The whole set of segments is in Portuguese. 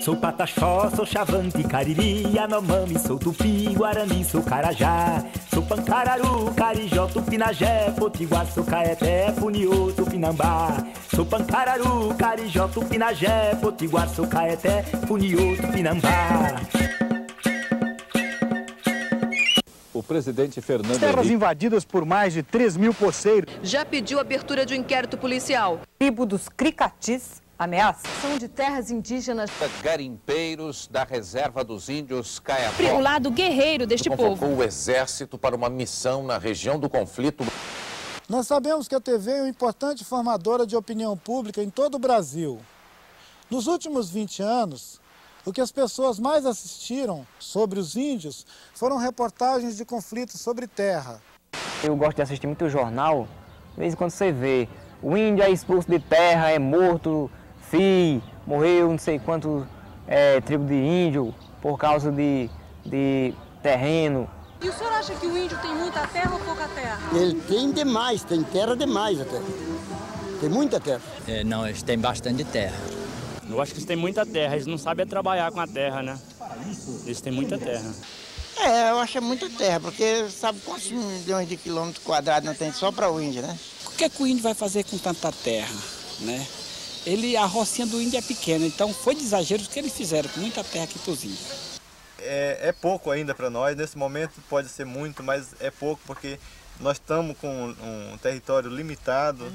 Sou pataxó, sou chavante, cariri, anomami, sou tupi, guarani, sou carajá. Sou pancararu, carijó, tupinagé, potiguar, sou caeté, funiô, tupinambá. Sou pancararu, carijó, tupinagé, potiguar, sou caeté, funiô, tupinambá. O presidente Fernando Terras Henrique, invadidas por mais de 3.000 poceiros. Já pediu abertura de um inquérito policial. Tribo dos Cricatis ameaça. São de terras indígenas. Garimpeiros da reserva dos índios Caiapó. O lado guerreiro deste povo. Convocou o exército para uma missão na região do conflito. Nós sabemos que a TV é uma importante formadora de opinião pública em todo o Brasil. Nos últimos 20 anos, o que as pessoas mais assistiram sobre os índios foram reportagens de conflitos sobre terra. Eu gosto de assistir muito jornal, de vez em quando você vê, o índio é expulso de terra, é morto, morreu não sei quantos tribos de índio por causa de terreno. E o senhor acha que o índio tem muita terra ou pouca terra? Ele tem demais, tem terra demais até. Tem muita terra. Não, eles têm bastante terra. Eu acho que eles têm muita terra, eles não sabem trabalhar com a terra, né? Eles têm muita terra. Eu acho que é muita terra, porque sabe quantos milhões de quilômetros quadrados não tem só para o índio, né? O que o índio vai fazer com tanta terra, né? A rocinha do índio é pequena, então foi de exagero o que eles fizeram com muita terra aqui para os índios. É pouco ainda para nós, nesse momento pode ser muito, mas é pouco porque nós estamos com um território limitado,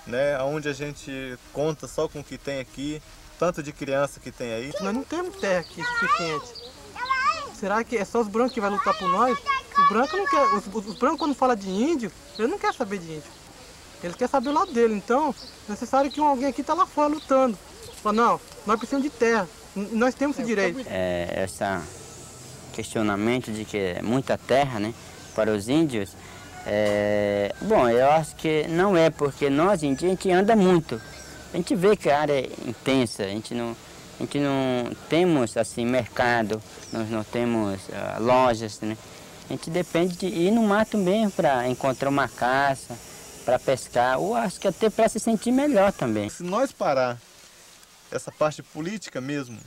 né? Onde a gente conta só com o que tem aqui, tanto de criança que tem aí. Nós não temos terra aqui suficiente. Será que é só os brancos que vão lutar por nós? Os brancos não querem, os brancos quando falam de índio, eles não querem saber de índio. Eles querem saber o lado dele, então é necessário que alguém aqui está lá fora lutando. Fala, não, nós precisamos de terra, nós temos esse direito. Esse questionamento de que é muita terra, né, para os índios, bom, eu acho que não é, porque nós índios, a gente anda muito. A gente vê que a área é intensa, a gente não temos assim mercado, nós não temos lojas, né? A gente depende de ir no mato mesmo para encontrar uma caça, para pescar, ou acho que até para se sentir melhor também. Se nós parar essa parte política mesmo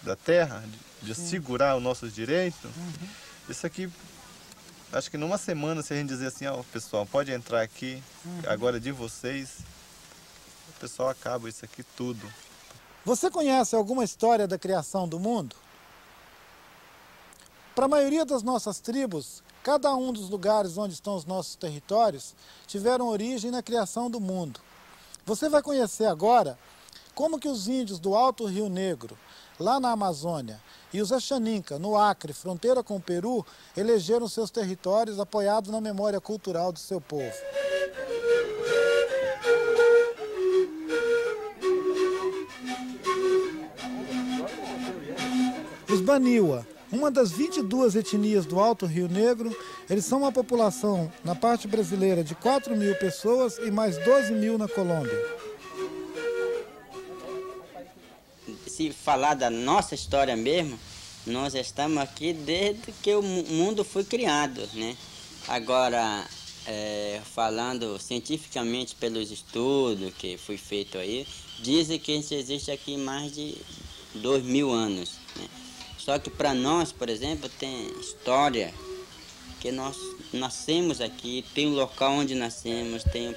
da terra, de segurar os nossos direitos, isso aqui, acho que numa semana, se a gente dizer assim, ó, pessoal, pode entrar aqui, agora é de vocês, o pessoal acaba isso aqui tudo. Você conhece alguma história da criação do mundo? Para a maioria das nossas tribos, cada um dos lugares onde estão os nossos territórios tiveram origem na criação do mundo. Você vai conhecer agora como que os índios do Alto Rio Negro, lá na Amazônia, e os Axaninca, no Acre, fronteira com o Peru, elegeram seus territórios apoiados na memória cultural do seu povo. Os Baniwa, uma das 22 etnias do Alto Rio Negro, eles são uma população, na parte brasileira, de 4.000 pessoas e mais 12.000 na Colômbia. Se falar da nossa história mesmo, nós estamos aqui desde que o mundo foi criado, né? Agora, falando cientificamente pelos estudos que foi feito aí, dizem que a gente existe aqui mais de 2.000 anos, né? Só que para nós, por exemplo, tem história, que nós nascemos aqui, tem o local onde nascemos, tem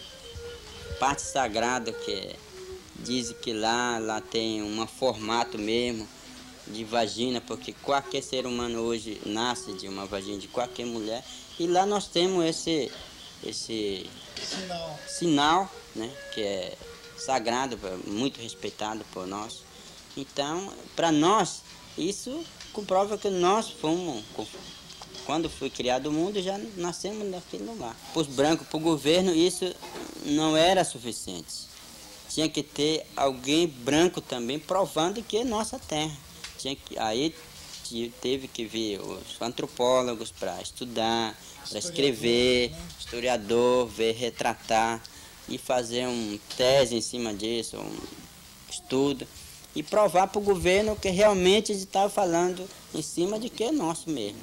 parte sagrada que dizem que lá tem um formato mesmo de vagina, porque qualquer ser humano hoje nasce de uma vagina de qualquer mulher, e lá nós temos esse sinal, né, que é sagrado, muito respeitado por nós. Então, para nós, isso comprova que nós fomos, quando foi criado o mundo, já nascemos naquele lugar. Para os brancos, para o governo, isso não era suficiente. Tinha que ter alguém branco também provando que é nossa terra. Aí teve que vir os antropólogos para estudar, para escrever, historiador, ver, retratar e fazer uma tese em cima disso, um estudo, e provar para o governo que realmente eles estavam falando em cima de que é nosso mesmo.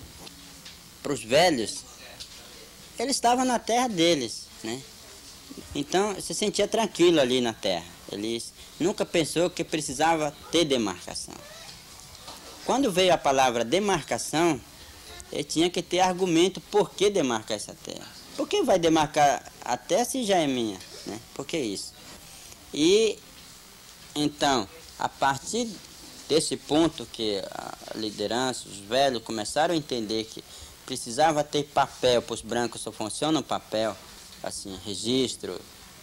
Para os velhos, eles estavam na terra deles, né? Então se sentia tranquilo ali na terra. Eles nunca pensou que precisava ter demarcação. Quando veio a palavra demarcação, ele tinha que ter argumento por que demarcar essa terra. Por que vai demarcar a terra se já é minha, né? Por que isso? E então, a partir desse ponto que a liderança, os velhos começaram a entender que precisava ter papel, para os brancos só funciona o papel, assim, registro,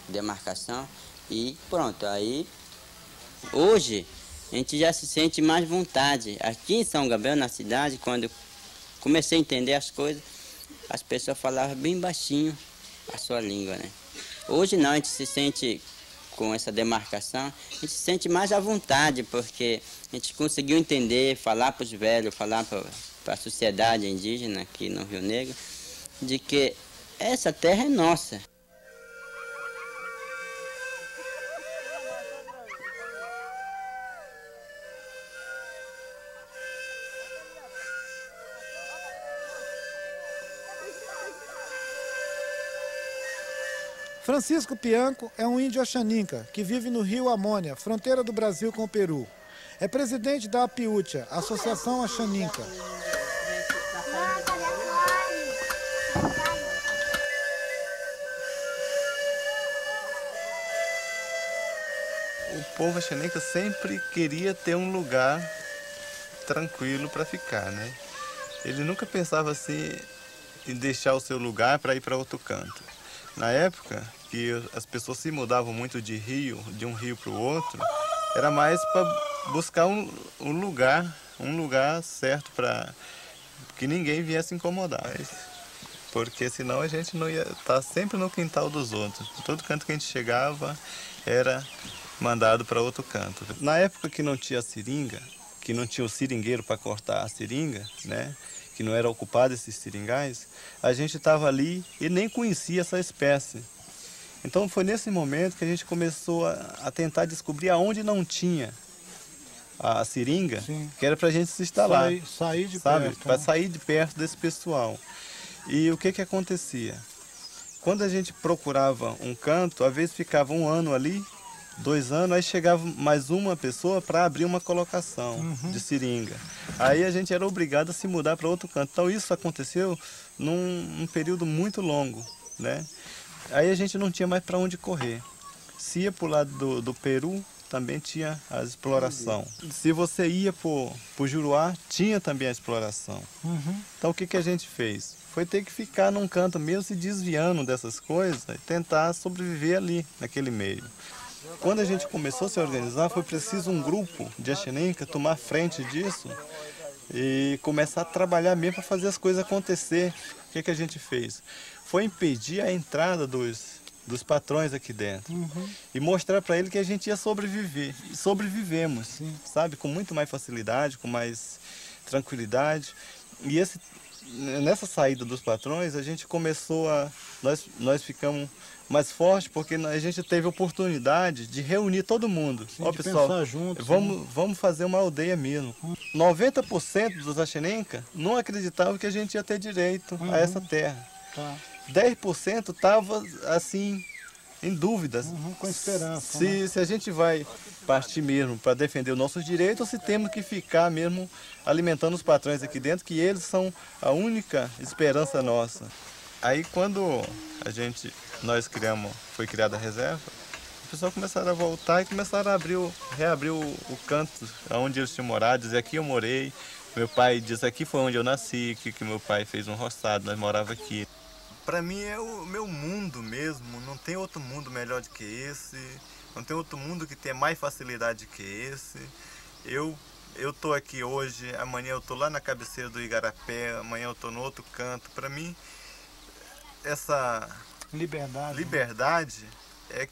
demarcação, e pronto. Aí, hoje, a gente já se sente mais vontade. Aqui em São Gabriel, na cidade, quando eu comecei a entender as coisas, as pessoas falavam bem baixinho a sua língua, né? Hoje não, a gente se sente, com essa demarcação, a gente se sente mais à vontade, porque a gente conseguiu entender, falar para os velhos, falar para a sociedade indígena aqui no Rio Negro, de que essa terra é nossa. Francisco Pianco é um índio Axaninca que vive no rio Amônia, fronteira do Brasil com o Peru. É presidente da APIUTIA, Associação Axaninca. O povo Axaninca sempre queria ter um lugar tranquilo para ficar, né? Ele nunca pensava assim em deixar o seu lugar para ir para outro canto. Na época que as pessoas se mudavam muito de um rio para o outro, era mais para buscar um lugar certo para que ninguém viesse incomodar. Porque senão a gente não ia estar sempre no quintal dos outros. Todo canto que a gente chegava era mandado para outro canto. Na época que não tinha seringa, que não tinha o seringueiro para cortar a seringa, né? Que não era ocupado esses seringais, a gente estava ali e nem conhecia essa espécie. Então foi nesse momento que a gente começou a tentar descobrir aonde não tinha a seringa, sim, que era para a gente se instalar. Sair de sabe? perto. Para sair de perto desse pessoal. E o que acontecia? Quando a gente procurava um canto, às vezes ficava 1 ano ali, 2 anos, aí chegava mais uma pessoa para abrir uma colocação de seringa. Aí a gente era obrigado a se mudar para outro canto. Então isso aconteceu num período muito longo, né? Aí a gente não tinha mais para onde correr. Se ia para o lado do Peru, também tinha a exploração. Se você ia para o Juruá, tinha também a exploração. Então o que a gente fez? Foi ter que ficar num canto mesmo, se desviando dessas coisas e tentar sobreviver ali, naquele meio. Quando a gente começou a se organizar, foi preciso um grupo de Axaninca tomar frente disso e começar a trabalhar mesmo para fazer as coisas acontecer. O que a gente fez? Foi impedir a entrada dos patrões aqui dentro e mostrar para ele que a gente ia sobreviver. E sobrevivemos, sabe? Com muito mais facilidade, com mais tranquilidade. E nessa saída dos patrões, a gente começou a... Nós ficamos mais fortes porque a gente teve a oportunidade de reunir todo mundo. Sim, ó, de pessoal, pensar juntos, vamos fazer uma aldeia mesmo. 90% dos Axaninca não acreditavam que a gente ia ter direito a essa terra. 10% estava assim, em dúvidas. Com esperança. Se a gente vai partir mesmo para defender os nossos direitos ou se temos que ficar mesmo alimentando os patrões aqui dentro, que eles são a única esperança nossa. Aí quando nós foi criada a reserva, o pessoal começaram a voltar e começaram a reabrir o canto onde eles tinham morado, dizer aqui eu morei. Meu pai diz aqui foi onde eu nasci, que meu pai fez um roçado, nós morávamos aqui. Para mim é o meu mundo mesmo, não tem outro mundo melhor do que esse, não tem outro mundo que tenha mais facilidade que esse. Eu tô aqui hoje, amanhã eu tô lá na cabeceira do Igarapé, amanhã eu tô no outro canto. Para mim, essa liberdade é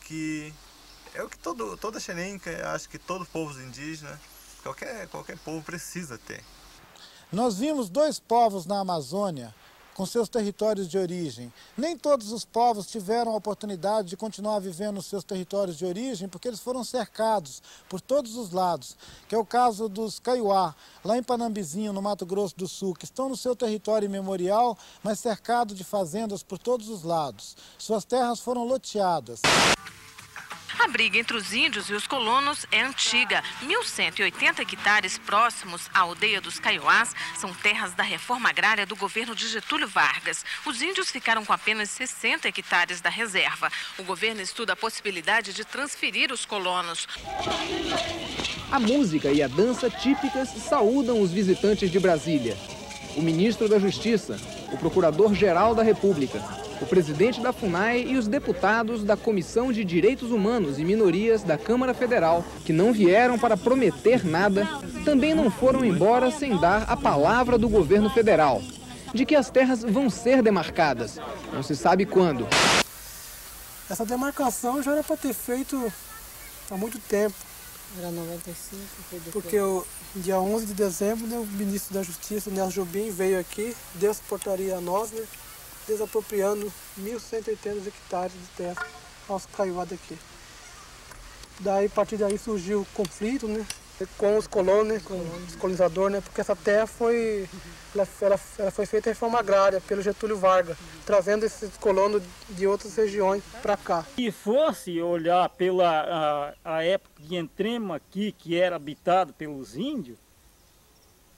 o que toda Axaninca, acho que todo povo indígena, qualquer povo precisa ter. Nós vimos 2 povos na Amazônia com seus territórios de origem. Nem todos os povos tiveram a oportunidade de continuar vivendo nos seus territórios de origem porque eles foram cercados por todos os lados, que é o caso dos Kaiowá, lá em Panambizinho, no Mato Grosso do Sul, que estão no seu território imemorial, mas cercados de fazendas por todos os lados. Suas terras foram loteadas. A briga entre os índios e os colonos é antiga. 1.180 hectares próximos à aldeia dos Kaiowás são terras da reforma agrária do governo de Getúlio Vargas. Os índios ficaram com apenas 60 hectares da reserva. O governo estuda a possibilidade de transferir os colonos. A música e a dança típicas saúdam os visitantes de Brasília. O ministro da Justiça, o procurador-geral da República, o presidente da FUNAI e os deputados da Comissão de Direitos Humanos e Minorias da Câmara Federal, que não vieram para prometer nada, também não foram embora sem dar a palavra do governo federal, de que as terras vão ser demarcadas. Não se sabe quando. Essa demarcação já era para ter feito há muito tempo. Era 95, foi depois. Porque o dia 11 de dezembro, né, o ministro da Justiça, Nelson Jobim, veio aqui, deu essa portaria a nós, né, desapropriando 1.180 hectares de terra aos Kaiowá daqui. Daí, a partir daí surgiu o conflito, né, com os colonos, né, com os colonizadores, né, porque essa terra foi feita em reforma agrária pelo Getúlio Vargas, trazendo esses colonos de outras regiões para cá. Se fosse olhar pela a época que entremos aqui, que era habitado pelos índios,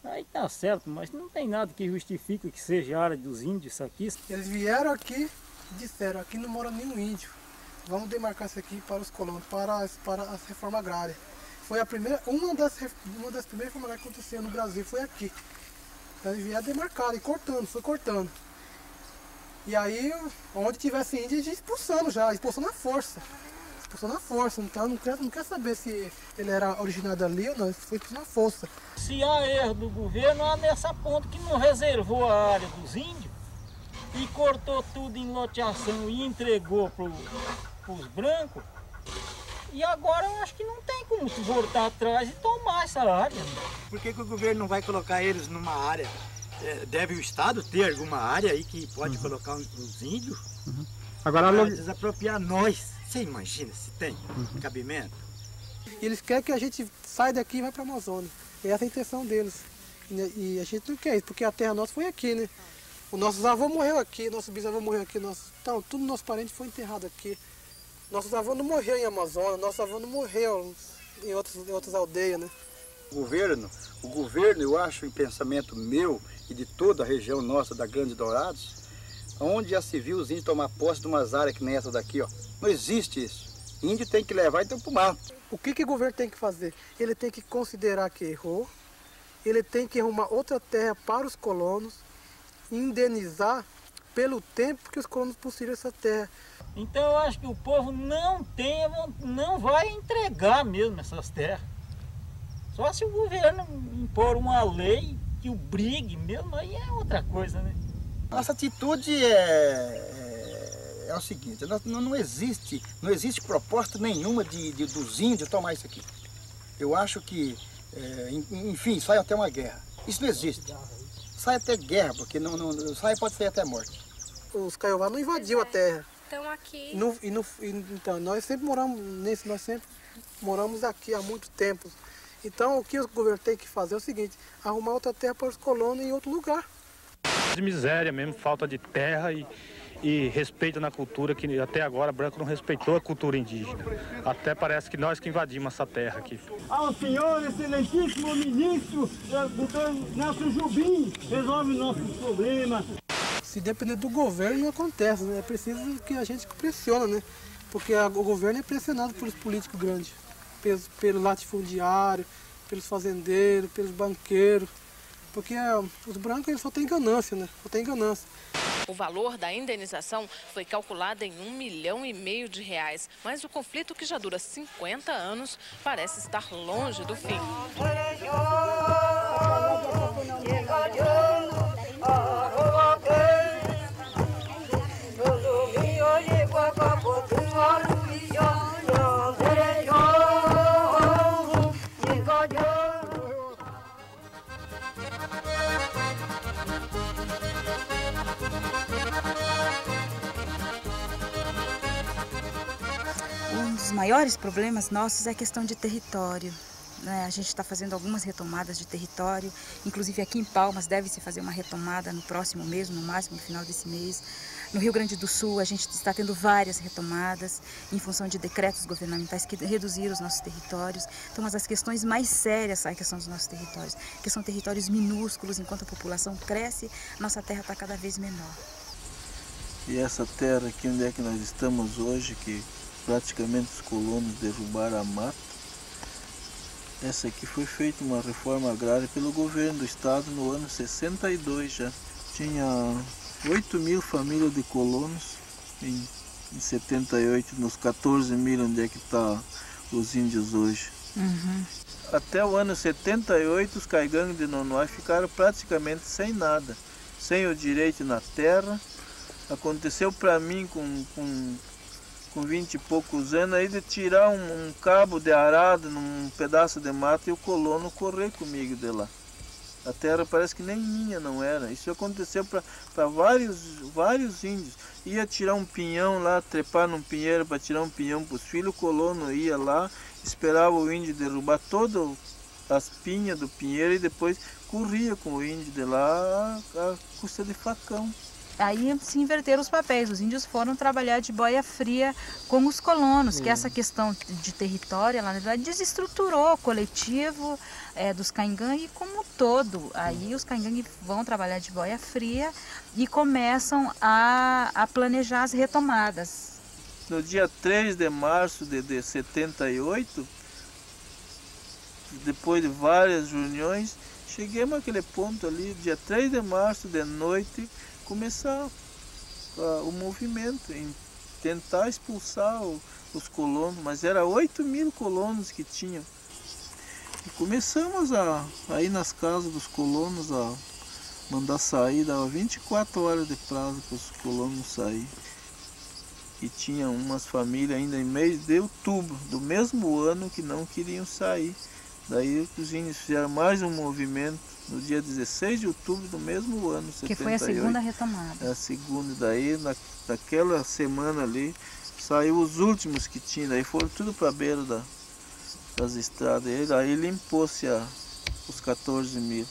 aí tá certo, mas não tem nada que justifique que seja a área dos índios isso aqui. Eles vieram aqui e disseram, aqui não mora nenhum índio, vamos demarcar isso aqui para os colonos, para a reforma agrária. Foi a primeira, uma das primeiras reformas agrárias que aconteceu no Brasil, foi aqui. Eles vieram demarcado e cortando, foi cortando. E aí, onde tivesse índio, a gente expulsando já, expulsando à força. Expulsando à força, então não quer saber se ele era originário dali ou não, foi expulsando à força. Se há erro do governo, há nessa ponta que não reservou a área dos índios e cortou tudo em loteação e entregou para os brancos. E agora eu acho que não tem como voltar atrás e tomar essa área. Por que o governo não vai colocar eles numa área? Deve o Estado ter alguma área aí que pode colocar os índios? Agora desapropriar nós. Você imagina se tem cabimento? Eles querem que a gente saia daqui e vá para a Amazônia. Essa é a intenção deles. E a gente não quer isso, porque a terra nossa foi aqui, né? Os nossos avós morreram aqui, nosso bisavô morreu aqui, então tudo nosso parente foi enterrado aqui. Nossos avós não morreram em Amazônia, nossos avós não morreram em outras aldeias, né? O governo, eu acho, em pensamento meu e de toda a região nossa da Grande Dourados, onde já se viu os índios tomar posse de umas áreas que nem essa daqui, ó. Não existe isso. Índio tem que levar então para o mato. O que o governo tem que fazer? Ele tem que considerar que errou, ele tem que arrumar outra terra para os colonos, indenizar pelo tempo que os colonos possuíram essa terra. Então eu acho que o povo não vai entregar mesmo essas terras. Só se o governo impor uma lei que obrigue mesmo, aí é outra coisa, né? Nossa atitude é o seguinte, não existe proposta nenhuma dos índios tomar isso aqui. Eu acho que, enfim, sai até uma guerra. Isso não existe. Sai até guerra, porque pode sair até morte. Os Kaiowá não invadiu a terra. Estão aqui. Então, nós sempre moramos aqui há muito tempo. Então, o que o governo tem que fazer é o seguinte, arrumar outra terra para os colonos em outro lugar. De miséria mesmo, falta de terra e respeito na cultura, que até agora branco não respeitou a cultura indígena. Até parece que nós que invadimos essa terra aqui. Ao senhor, excelentíssimo ministro, doutor Nelson Jobim, resolve nossos problemas. Se depender do governo, não acontece, né? É preciso que a gente pressione, né? Porque o governo é pressionado pelos políticos grandes, pelo latifundiário, pelos fazendeiros, pelos banqueiros. Porque os brancos eles só têm ganância, né? Só tem ganância. O valor da indenização foi calculado em R$1,5 milhão de reais, mas o conflito, que já dura 50 anos, parece estar longe do fim. Um dos maiores problemas nossos é a questão de território. A gente está fazendo algumas retomadas de território, inclusive aqui em Palmas deve-se fazer uma retomada no próximo mês, no máximo no final desse mês. No Rio Grande do Sul, a gente está tendo várias retomadas em função de decretos governamentais que reduziram os nossos territórios. Então, mas as questões mais sérias são a questão dos nossos territórios, que são territórios minúsculos. Enquanto a população cresce, nossa terra está cada vez menor. E essa terra aqui onde é que nós estamos hoje, que praticamente os colonos derrubaram a mata, essa aqui foi feita uma reforma agrária pelo governo do estado no ano 62 já. Tinha 8.000 famílias de colonos em 78, nos 14.000 onde é que está os índios hoje. Até o ano 78 os caigangues de Nonoai ficaram praticamente sem nada, sem o direito na terra. Aconteceu para mim com 20 e poucos anos aí de tirar um cabo de arado num pedaço de mata e o colono correr comigo de lá. A terra parece que nem minha não era. Isso aconteceu para vários índios. Ia tirar um pinhão lá, trepar num pinheiro para tirar um pinhão para os filhos, o colono ia lá, esperava o índio derrubar todas as pinhas do pinheiro e depois corria com o índio de lá a custa de facão. Aí se inverteram os papéis, os índios foram trabalhar de boia fria com os colonos, que essa questão de território, ela, na verdade, desestruturou o coletivo dos caingangue como um todo. Aí os caingangue vão trabalhar de boia fria e começam a planejar as retomadas. No dia 3 de março de 78, depois de várias reuniões, chegamos àquele ponto ali, dia 3 de março de noite, começar o movimento, em tentar expulsar os colonos, mas era 8.000 colonos que tinham. E começamos a ir nas casas dos colonos, a mandar sair, dava 24 horas de prazo para os colonos sair. E tinha umas famílias ainda em mês de outubro, do mesmo ano, que não queriam sair. Daí os índios fizeram mais um movimento no dia 16 de outubro do mesmo ano, 78. Que foi a segunda retomada. A segunda, daí naquela semana ali, saiu os últimos que tinha, daí foram tudo para a beira das estradas. Aí limpou-se os 14.000.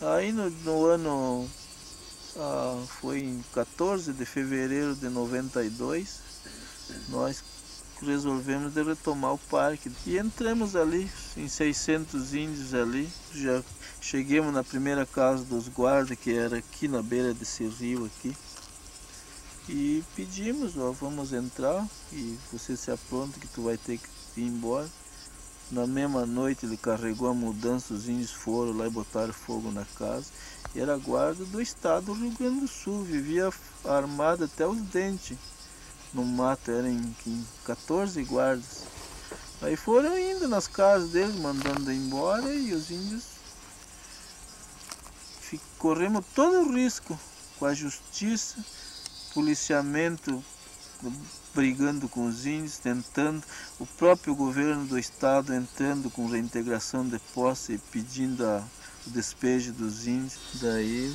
Aí no ano, foi em 14 de fevereiro de 92, nós resolvemos de retomar o parque e entramos ali em 600 índios ali. Já chegamos na primeira casa dos guardas, que era aqui na beira desse rio aqui, e pedimos: vamos entrar e você se apronta que tu vai ter que ir embora. Na mesma noite ele carregou a mudança, os índios foram lá e botaram fogo na casa. E era guarda do estado do Rio Grande do Sul, vivia armado até os dentes no mato, eram 14 guardas. Aí foram indo nas casas deles, mandando embora, e os índios corremos todo o risco com a justiça, policiamento brigando com os índios, tentando, o próprio governo do estado entrando com reintegração de posse e pedindo o despejo dos índios. Daí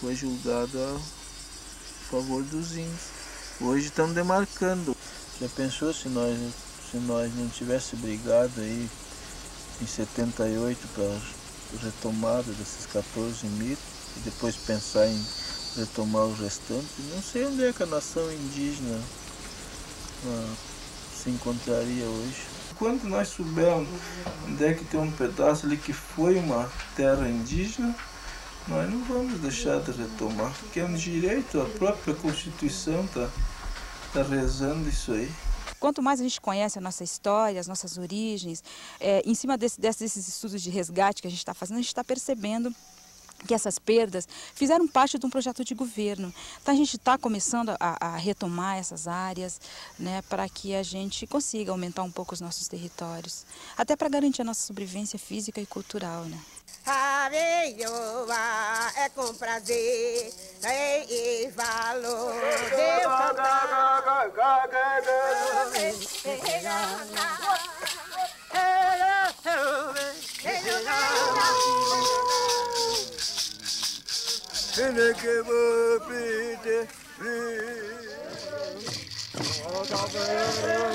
foi julgado a favor dos índios. Hoje estamos demarcando. Já pensou se nós não tivéssemos brigado aí em 78 para a retomada desses 14.000 e depois pensar em retomar o restante? Não sei onde é que a nação indígena se encontraria hoje. Quando nós soubermos onde é que tem um pedaço ali que foi uma terra indígena, nós não vamos deixar de retomar, porque é um direito, a própria Constituição está rezando isso aí. Quanto mais a gente conhece a nossa história, as nossas origens, em cima desses estudos de resgate que a gente está fazendo, a gente está percebendo que essas perdas fizeram parte de um projeto de governo. Então a gente está começando a retomar essas áreas, né, para que a gente consiga aumentar um pouco os nossos territórios, até para garantir a nossa sobrevivência física e cultural, né? É com prazer e valor. Deus